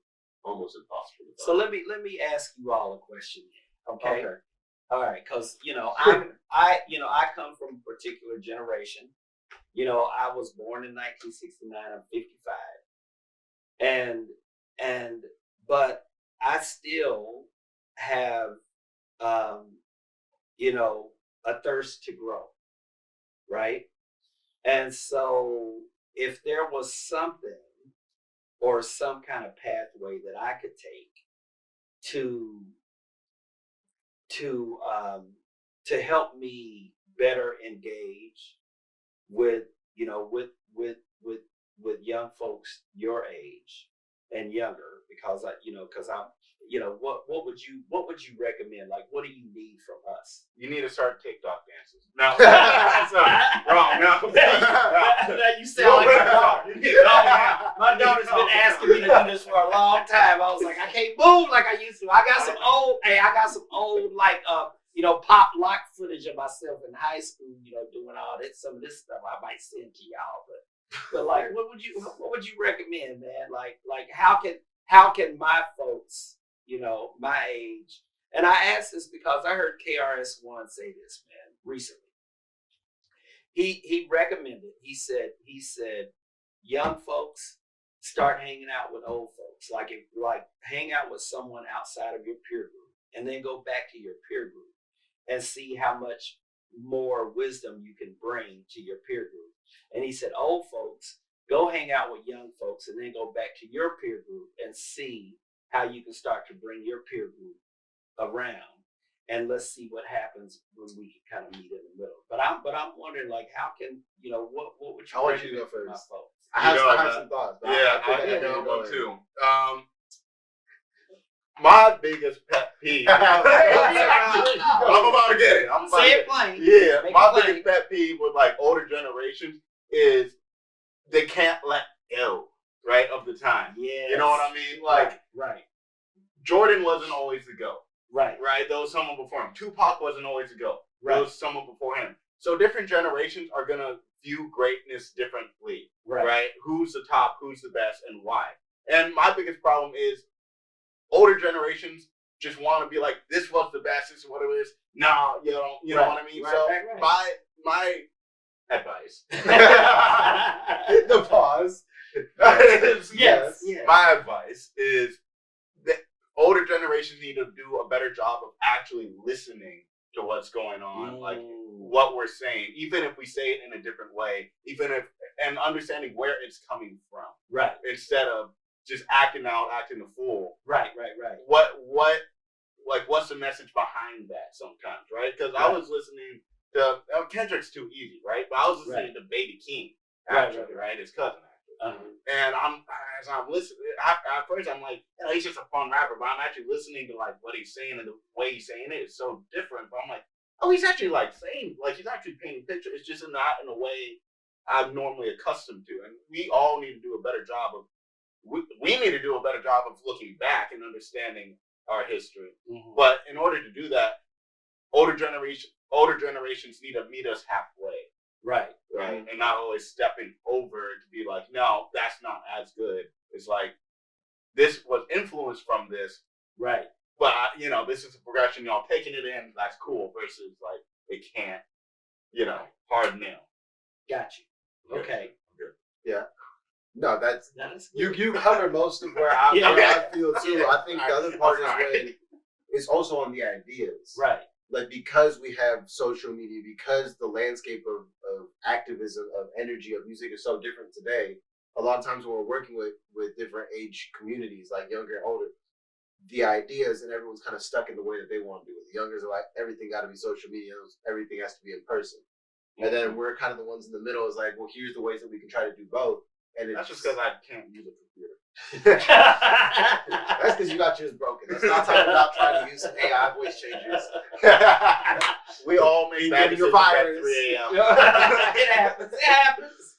almost impossible. So let me ask you all a question. Okay. All right, because you know I come from a particular generation. You know, I was born in 1969. I'm 55. But I still have, a thirst to grow, right? And so if there was something or some kind of pathway that I could take to to um, to help me better engage with with young folks your age and younger, because what would you recommend? Like, what do you need from us? You need to start TikTok dances. No, wrong. No, you sound like my daughter. My daughter's been asking me to do this for a long time. I was like, I can't move like I used to. I got some old like pop lock footage of myself in high school, doing all this, some of this stuff I might send to y'all. But like, what would you recommend, man? Like how can my folks, my age, and I asked this because I heard KRS-One say this, man, recently. He recommended, he said, young folks, start hanging out with old folks. Like hang out with someone outside of your peer group, and then go back to your peer group and see how much more wisdom you can bring to your peer group. And he said, old folks, go hang out with young folks and then go back to your peer group and see how you can start to bring your peer group around. And let's see what happens when we can kind of meet in the middle. But I'm wondering, like, how can, what would you recommend for my folks? I have some thoughts. Yeah, I know too. My biggest pet peeve. I'm about to get it. Say it plain. Yeah, my biggest pet peeve with like older generations is they can't let go, right, of the time. Yeah. You know what I mean? Like, right. Jordan wasn't always the GOAT. Right. There was someone before him. Tupac wasn't always the GOAT. Right. There was someone before him. So different generations are gonna view greatness differently. Right. Who's the top? Who's the best? And why? And my biggest problem is older generations just want to be like, this was the best. This is what it is. Nah, you know what I mean. My advice. The pause. Yes. My advice is that older generations need to do a better job of actually listening to what's going on, like what we're saying, even if we say it in a different way, and understanding where it's coming from. Right. Instead of just acting a fool. Right. What's the message behind that sometimes, right? Because I was listening to Kendrick's too easy, right? But I was listening to Baby King, actually, right? His cousin, actually. And as I'm listening, at first I'm like, he's just a fun rapper, but I'm actually listening to like what he's saying, and the way he's saying it is so different. But I'm like, he's actually like saying, like he's actually painting pictures. It's just not in a way I'm normally accustomed to. And we all need to do a better job of. We need to do a better job of looking back and understanding our history. Mm-hmm. But in order to do that, older generations need to meet us halfway. Right. Mm-hmm. And not always stepping over to be like, no, that's not as good. It's like, this was influenced from this. Right. But, this is a progression, y'all taking it in, that's cool, versus like, it can't, hard nail. Got you. Okay. Good. Yeah. No, that's you cover most of where I feel too. Yeah. I think the other part is also on the ideas. Right. Like, because we have social media, because the landscape of activism, of energy, of music is so different today, a lot of times when we're working with different age communities, like younger and older, the ideas and everyone's kind of stuck in the way that they want to do it. The youngers are like, everything got to be social media, everything has to be in person. Mm-hmm. And then we're kind of the ones in the middle is like, well, here's the ways that we can try to do both. And that's just because I can't use a computer. That's because you got yours broken. That's not talking about trying to use some AI voice changers. We all make bad decisions at 3 a.m. It happens.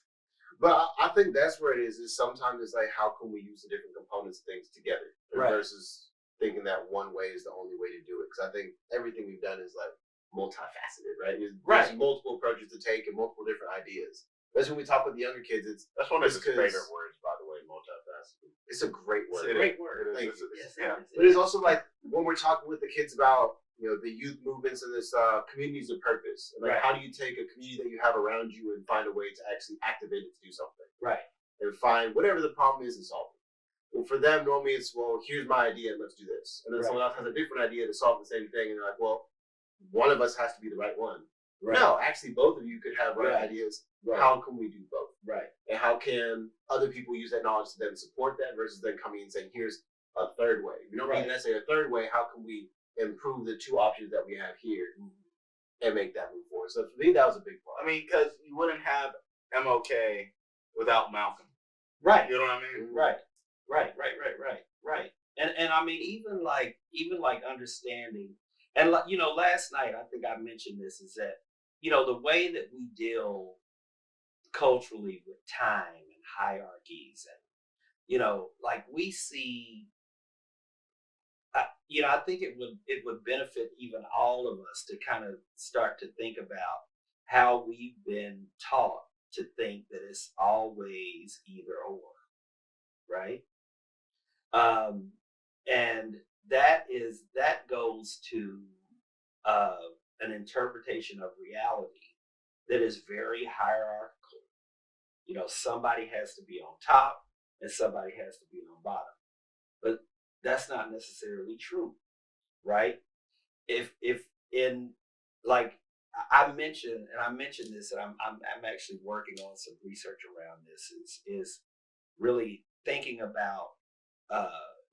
But I think that's where it is sometimes it's like, how can we use the different components of things together versus thinking that one way is the only way to do it. Because I think everything we've done is like multifaceted, right? There's multiple approaches to take and multiple different ideas. That's when we talk with the younger kids. That's one of his favorite words, by the way, multifaceted. It's a great word. It's a great word. Thank you. But it's also like when we're talking with the kids about the youth movements and this communities of purpose. And like, how do you take a community that you have around you and find a way to actually activate it to do something? Right. And find whatever the problem is and solve it. Well, for them, normally it's, well, here's my idea, let's do this. And then Right. someone else has a different idea to solve the same thing, and they're like, well, one of us has to be the right one. Right. No, actually, both of you could have right, Right. ideas. Right. How can we do both? Right. And how can other people use that knowledge to then support that versus then coming and saying, here's a third way. We don't need necessarily a third way. How can we improve the two options that we have here and make that move forward? So for me, that was a big part. I mean, because you wouldn't have MLK without Malcolm. Right. You know what I mean? Right. And I mean, even like understanding, and like, you know, last night I think I mentioned this, is that, you know, the way that we deal culturally with time and hierarchies, and, you know, like we see, you know, I think it would benefit even all of us to kind of start to think about how we've been taught to think that it's always either or, right? And that goes to an interpretation of reality that is very hierarchical. You know, somebody has to be on top and somebody has to be on bottom, but that's not necessarily true, right? If in, like I mentioned this, and I'm actually working on some research around this, is really thinking about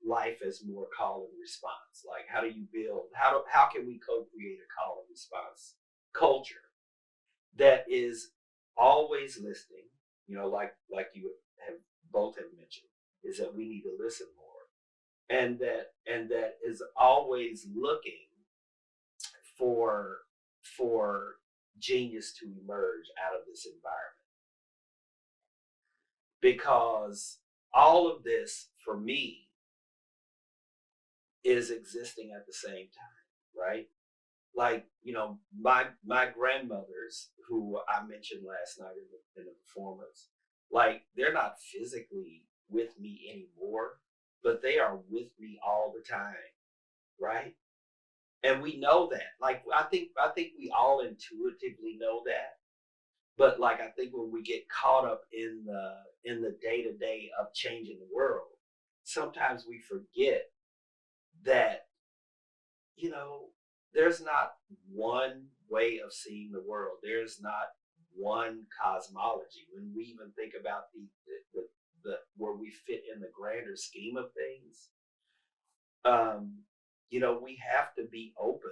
life as more call and response. Like, how do you build? How can we co-create a call and response culture that is always listening? You know, like you have both have mentioned, is that we need to listen more, and that is always looking for genius to emerge out of this environment. Because all of this, for me, is existing at the same time, right? Like, you know, my grandmothers, who I mentioned last night in the performance, like, they're not physically with me anymore, but they are with me all the time, right? And we know that. Like, I think we all intuitively know that. But like, I think when we get caught up in the day-to-day of changing the world, sometimes we forget that, you know, there's not one way of seeing the world. There's not one cosmology. When we even think about the where we fit in the grander scheme of things, you know, we have to be open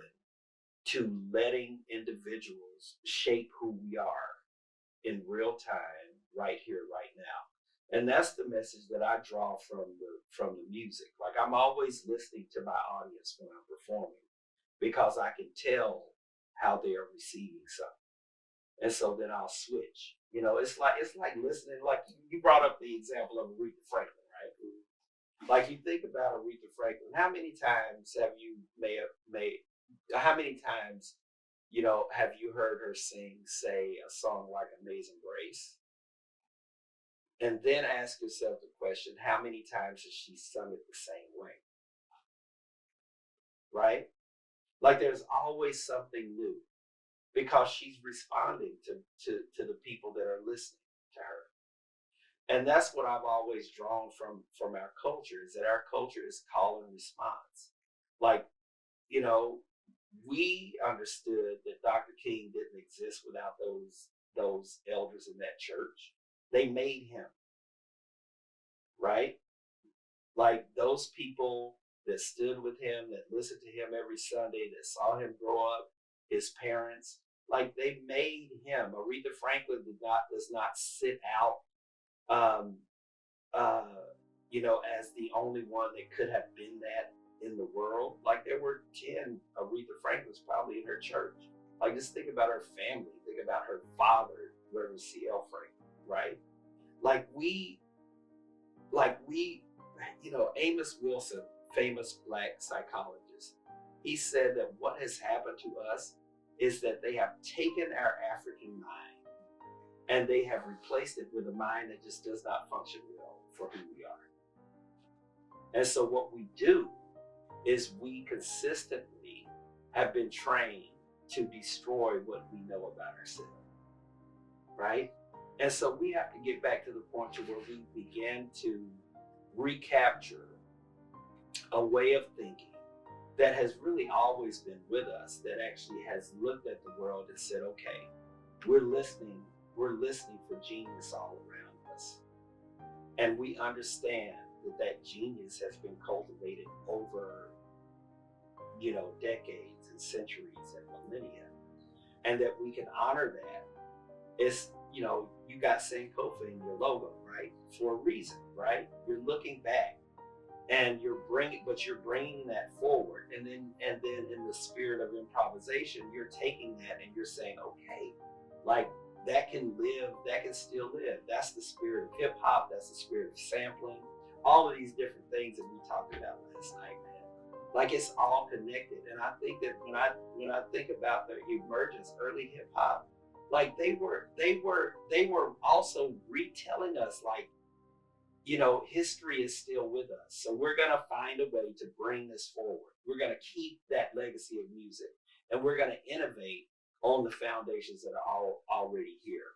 to letting individuals shape who we are in real time, right here, right now. And that's the message that I draw from the music. Like, I'm always listening to my audience when I'm performing, because I can tell how they are receiving something. And so then I'll switch. You know, it's like listening, like you brought up the example of Aretha Franklin, right? Like, you think about Aretha Franklin, how many times have you how many times, you know, have you heard her say a song like Amazing Grace? And then ask yourself the question, how many times has she sung it the same way? Right? Like, there's always something new, because she's responding to the people that are listening to her. And that's what I've always drawn from our culture, is that our culture is call and response. Like, you know, we understood that Dr. King didn't exist without those elders in that church. They made him, right? Like, those people that stood with him, that listened to him every Sunday, that saw him grow up, his parents, like, they made him. Aretha Franklin does not sit out, you know, as the only one that could have been that in the world. Like, there were 10 Aretha Franklins probably in her church. Like, just think about her family. Think about her father, Reverend C.L. Franklin, right? Like we, you know, Amos Wilson, famous Black psychologist, he said that what has happened to us is that they have taken our African mind and they have replaced it with a mind that just does not function well for who we are. And so what we do is we consistently have been trained to destroy what we know about ourselves, right? And so we have to get back to the point to where we begin to recapture a way of thinking that has really always been with us, that actually has looked at the world and said, okay, we're listening for genius all around us. And we understand that genius has been cultivated over, decades and centuries and millennia. And that we can honor that. It's, you got Sankofa in your logo, right? For a reason, right? You're looking back and you're bringing that forward. And then in the spirit of improvisation, you're taking that and you're saying, okay, like that can still live. That's the spirit of hip hop. That's the spirit of sampling. All of these different things that we talked about last night, man. Like it's all connected. And I think that when I think about the emergence, early hip hop, like they were also retelling us, like, history is still with us. So we're gonna find a way to bring this forward. We're gonna keep that legacy of music, and we're gonna innovate on the foundations that are all already here.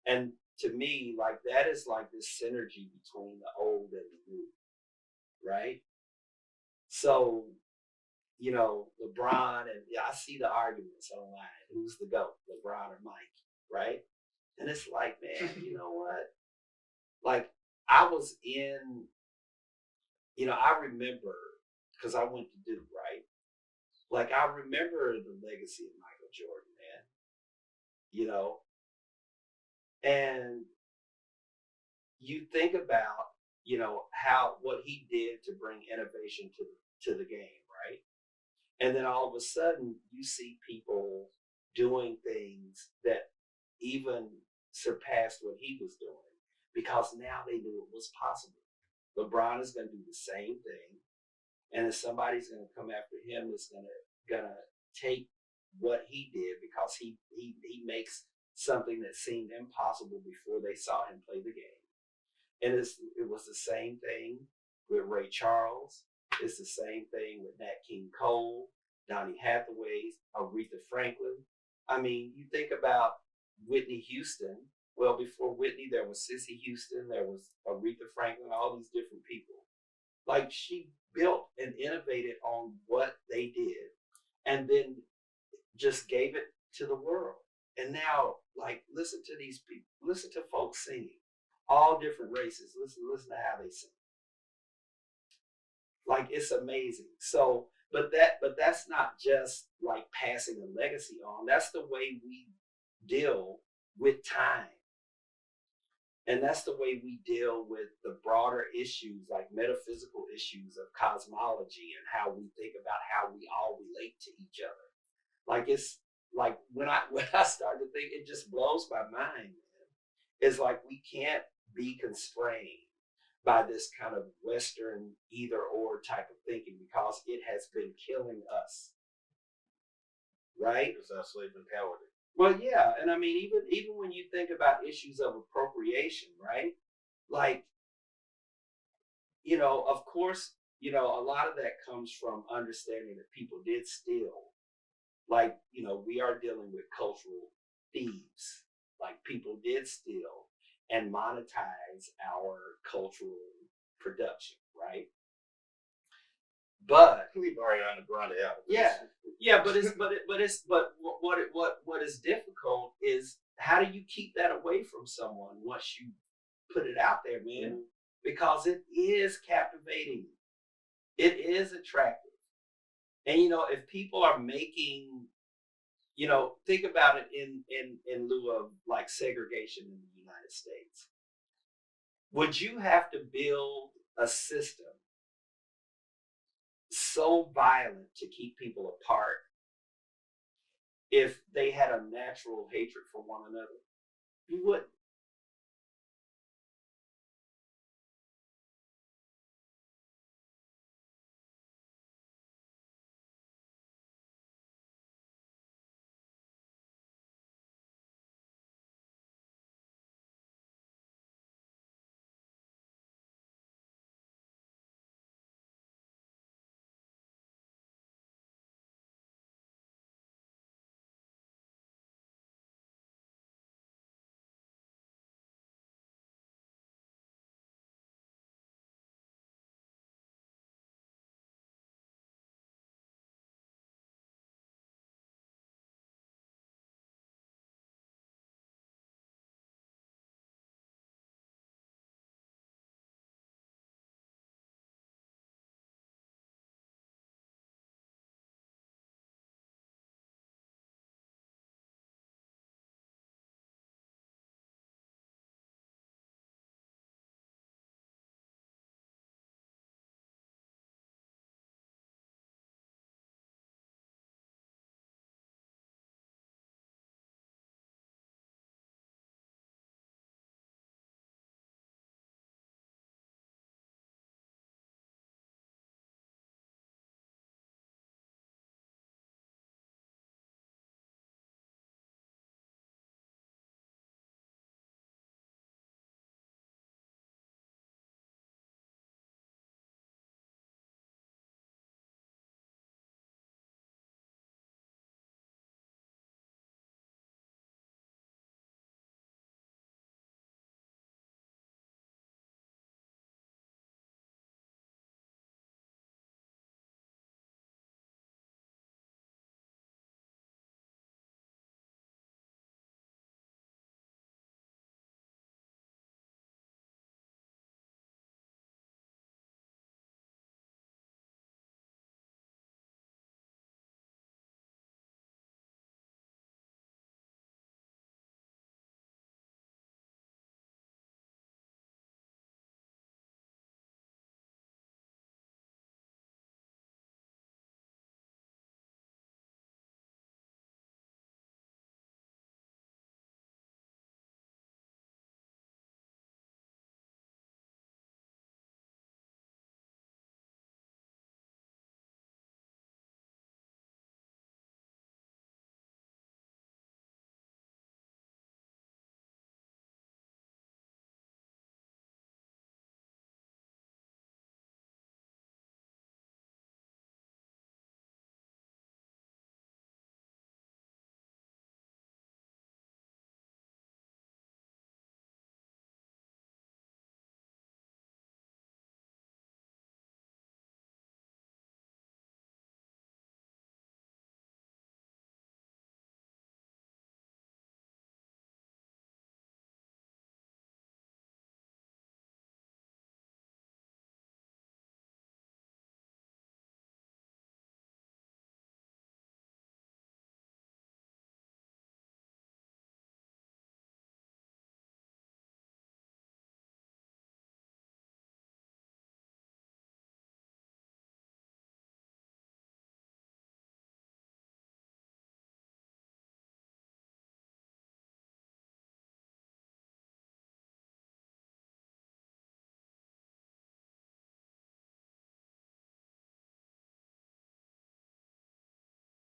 And to me, like that is like this synergy between the old and the new, right? So, LeBron, and I see the arguments online. Who's the GOAT, LeBron or Mike, right? And it's like, man, you know what? Like I was in, I remember, because I went to Duke, right? Like I remember the legacy of Michael Jordan, man. And you think about, what he did to bring innovation to the game, right? And then all of a sudden you see people doing things that even surpassed what he was doing, because now they knew it was possible. LeBron is going to do the same thing, and if somebody's going to come after him, that's gonna take what he did, because he makes something that seemed impossible before they saw him play the game. And it was the same thing with Ray Charles. It's the same thing with Nat King Cole, Donny Hathaway, Aretha Franklin. I mean, you think about Whitney Houston. Well, before Whitney, there was Cissy Houston, there was Aretha Franklin, all these different people. Like she built and innovated on what they did, and then just gave it to the world. And now, like, listen to these people, listen to folks singing, all different races. Listen to how they sing. Like it's amazing. So, but that's not just like passing a legacy on. That's the way we deal with time. And that's the way we deal with the broader issues, like metaphysical issues of cosmology and how we think about how we all relate to each other. Like it's like when I start to think, it just blows my mind, man. It's like we can't be constrained by this kind of Western either or type of thinking, because it has been killing us. Right? It's our slave mentality. Well, yeah, and I mean, even when you think about issues of appropriation, right? Like, of course, a lot of that comes from understanding that people did steal. Like, we are dealing with cultural thieves. Like, people did steal and monetize our cultural production, right? But leave Ariana Grande out of this. Yeah, but what is difficult is, how do you keep that away from someone once you put it out there, man? Mm-hmm. Because it is captivating, it is attractive, and if people are making, think about it in lieu of like segregation in the United States. Would you have to build a system so violent to keep people apart if they had a natural hatred for one another? You wouldn't.